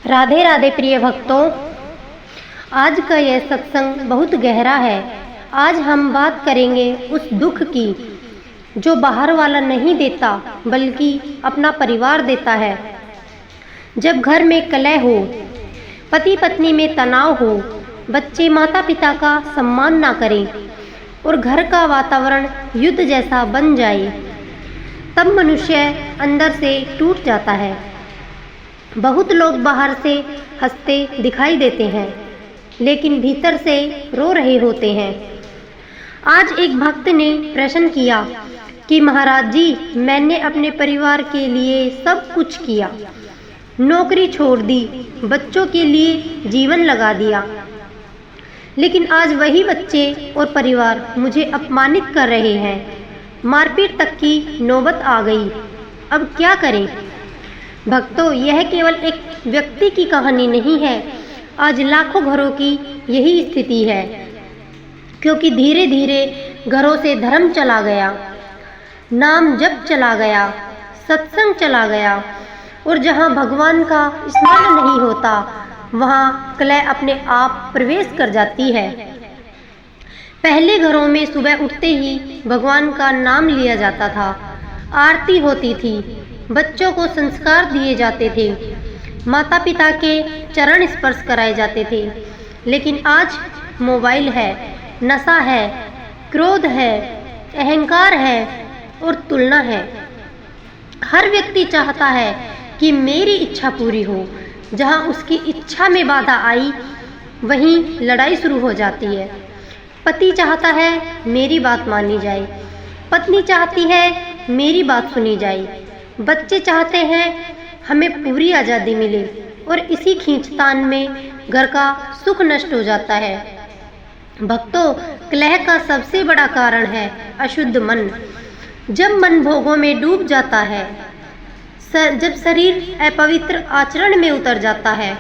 राधे राधे प्रिय भक्तों, आज का यह सत्संग बहुत गहरा है। आज हम बात करेंगे उस दुख की जो बाहर वाला नहीं देता बल्कि अपना परिवार देता है। जब घर में कलह हो, पति पत्नी में तनाव हो, बच्चे माता पिता का सम्मान ना करें और घर का वातावरण युद्ध जैसा बन जाए, तब मनुष्य अंदर से टूट जाता है। बहुत लोग बाहर से हंसते दिखाई देते हैं, लेकिन भीतर से रो रहे होते हैं। आज एक भक्त ने प्रश्न किया कि महाराज जी, मैंने अपने परिवार के लिए सब कुछ किया, नौकरी छोड़ दी, बच्चों के लिए जीवन लगा दिया, लेकिन आज वही बच्चे और परिवार मुझे अपमानित कर रहे हैं, मारपीट तक की नौबत आ गई। अब क्या करें? भक्तों, यह केवल एक व्यक्ति की कहानी नहीं है। आज लाखों घरों की यही स्थिति है, क्योंकि धीरे धीरे घरों से धर्म चला गया, नाम जप चला गया, सत्संग चला गया, और जहाँ भगवान का स्मरण नहीं होता वहाँ कलह अपने आप प्रवेश कर जाती है। पहले घरों में सुबह उठते ही भगवान का नाम लिया जाता था, आरती होती थी, बच्चों को संस्कार दिए जाते थे, माता पिता के चरण स्पर्श कराए जाते थे। लेकिन आज मोबाइल है, नशा है, क्रोध है, अहंकार है और तुलना है। हर व्यक्ति चाहता है कि मेरी इच्छा पूरी हो। जहाँ उसकी इच्छा में बाधा आई, वहीं लड़ाई शुरू हो जाती है। पति चाहता है मेरी बात मानी जाए, पत्नी चाहती है मेरी बात सुनी जाए, बच्चे चाहते हैं हमें पूरी आज़ादी मिले, और इसी खींचतान में घर का सुख नष्ट हो जाता है। भक्तों, कलह का सबसे बड़ा कारण है अशुद्ध मन। जब मन भोगों में डूब जाता है, जब शरीर अपवित्र आचरण में उतर जाता है,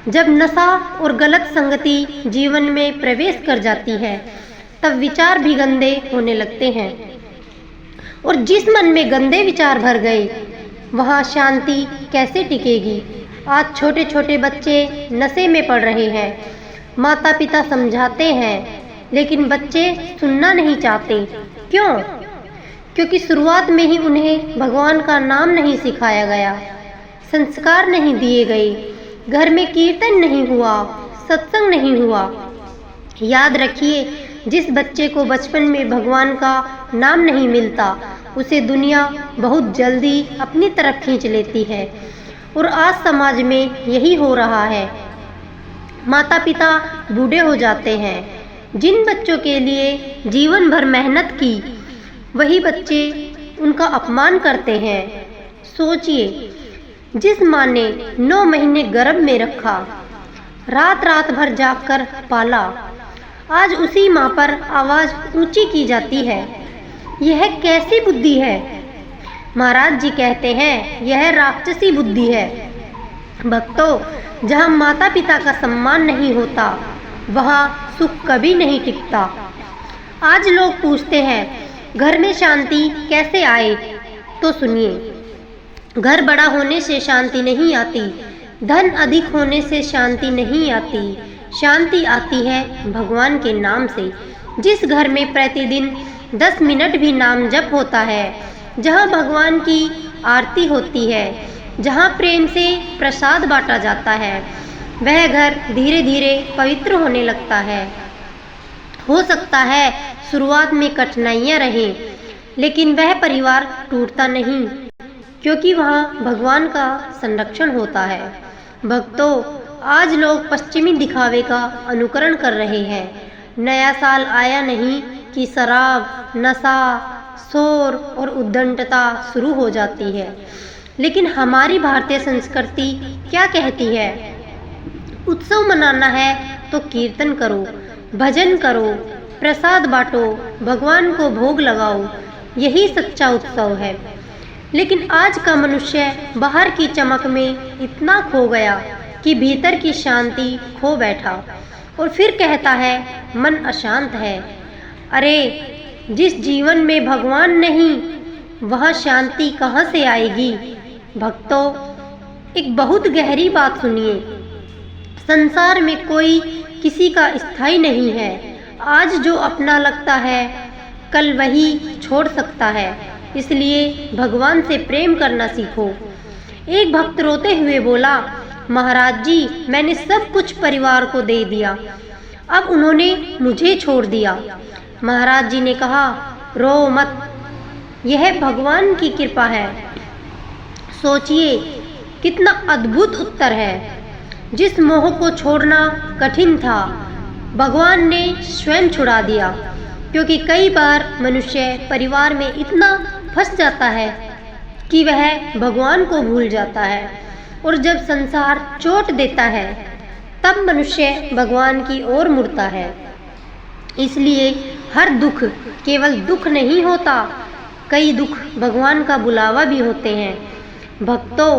जब नशा और गलत संगति जीवन में प्रवेश कर जाती है, तब विचार भी गंदे होने लगते हैं। और जिस मन में गंदे विचार भर गए, वहाँ शांति कैसे टिकेगी? आज छोटे छोटे बच्चे नशे में पड़ रहे हैं। माता पिता समझाते हैं, लेकिन बच्चे सुनना नहीं चाहते। क्यों? क्योंकि शुरुआत में ही उन्हें भगवान का नाम नहीं सिखाया गया, संस्कार नहीं दिए गए, घर में कीर्तन नहीं हुआ, सत्संग नहीं हुआ। याद रखिए, जिस बच्चे को बचपन में भगवान का नाम नहीं मिलता, उसे दुनिया बहुत जल्दी अपनी तरफ खींच लेती है। और आज समाज में यही हो रहा है। माता पिता बूढ़े हो जाते हैं। जिन बच्चों के लिए जीवन भर मेहनत की, वही बच्चे उनका अपमान करते हैं। सोचिए, जिस माँ ने 9 महीने गर्भ में रखा, रात रात भर जागकर पाला, आज उसी माँ पर आवाज़ ऊंची की जाती है। यह कैसी बुद्धि है? महाराज जी कहते हैं, यह राक्षसी बुद्धि है। भक्तों, जहाँ माता पिता का सम्मान नहीं होता, वहाँ सुख कभी नहीं टिकता। आज लोग पूछते हैं, घर में शांति कैसे आए? तो सुनिए, घर बड़ा होने से शांति नहीं आती, धन अधिक होने से शांति नहीं आती। शांति आती है भगवान के नाम से। जिस घर में प्रतिदिन 10 मिनट भी नाम जप होता है, जहाँ भगवान की आरती होती है, जहाँ प्रेम से प्रसाद बांटा जाता है, वह घर धीरे धीरे पवित्र होने लगता है। हो सकता है शुरुआत में कठिनाइयाँ रहें, लेकिन वह परिवार टूटता नहीं, क्योंकि वहाँ भगवान का संरक्षण होता है। भक्तों, आज लोग पश्चिमी दिखावे का अनुकरण कर रहे हैं। नया साल आया नहीं कि शराब, नशा, शोर और उद्दंडता शुरू हो जाती है। लेकिन हमारी भारतीय संस्कृति क्या कहती है? उत्सव मनाना है तो कीर्तन करो, भजन करो, प्रसाद बांटो, भगवान को भोग लगाओ, यही सच्चा उत्सव है। लेकिन आज का मनुष्य बाहर की चमक में इतना खो गया कि भीतर की शांति खो बैठा, और फिर कहता है मन अशांत है। अरे, जिस जीवन में भगवान नहीं, वहाँ शांति कहाँ से आएगी? भक्तों, एक बहुत गहरी बात सुनिए। संसार में कोई किसी का स्थायी नहीं है। आज जो अपना लगता है कल वही छोड़ सकता है। इसलिए भगवान से प्रेम करना सीखो। एक भक्त रोते हुए बोला, महाराज जी, मैंने सब कुछ परिवार को दे दिया, अब उन्होंने मुझे छोड़ दिया। महाराज जी ने कहा, रो मत, यह भगवान की कृपा है। सोचिए कितना अद्भुत उत्तर है। जिस मोह को छोड़ना कठिन था, भगवान ने स्वयं छुड़ा दिया। क्योंकि कई बार मनुष्य परिवार में इतना फंस जाता है कि वह भगवान को भूल जाता है, और जब संसार चोट देता है तब मनुष्य भगवान की ओर मुड़ता है। इसलिए हर दुख केवल दुख नहीं होता, कई दुख भगवान का बुलावा भी होते हैं। भक्तों,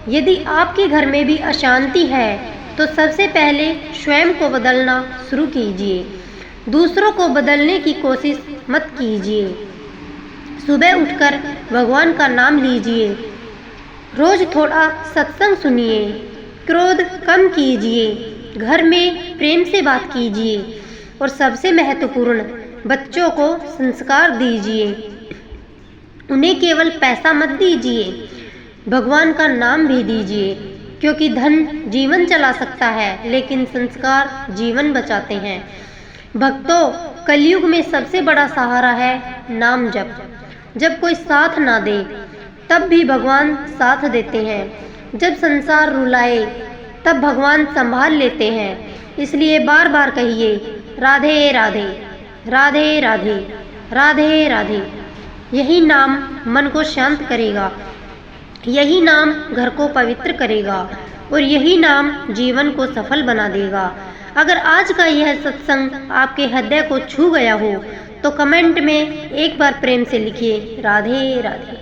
यदि आपके घर में भी अशांति है तो सबसे पहले स्वयं को बदलना शुरू कीजिए। दूसरों को बदलने की कोशिश मत कीजिए। सुबह उठकर भगवान का नाम लीजिए। रोज थोड़ा सत्संग सुनिए। क्रोध कम कीजिए। घर में प्रेम से बात कीजिए। और सबसे महत्वपूर्ण, बच्चों को संस्कार दीजिए। उन्हें केवल पैसा मत दीजिए, भगवान का नाम भी दीजिए। क्योंकि धन जीवन चला सकता है, लेकिन संस्कार जीवन बचाते हैं। भक्तों, कलयुग में सबसे बड़ा सहारा है नाम जप। जब कोई साथ ना दे तब भी भगवान साथ देते हैं। जब संसार रुलाए तब भगवान संभाल लेते हैं। इसलिए बार बार कहिए, राधे राधे, राधे राधे, राधे राधे। यही नाम मन को शांत करेगा, यही नाम घर को पवित्र करेगा, और यही नाम जीवन को सफल बना देगा। अगर आज का यह सत्संग आपके हृदय को छू गया हो तो कमेंट में एक बार प्रेम से लिखिए, राधे राधे।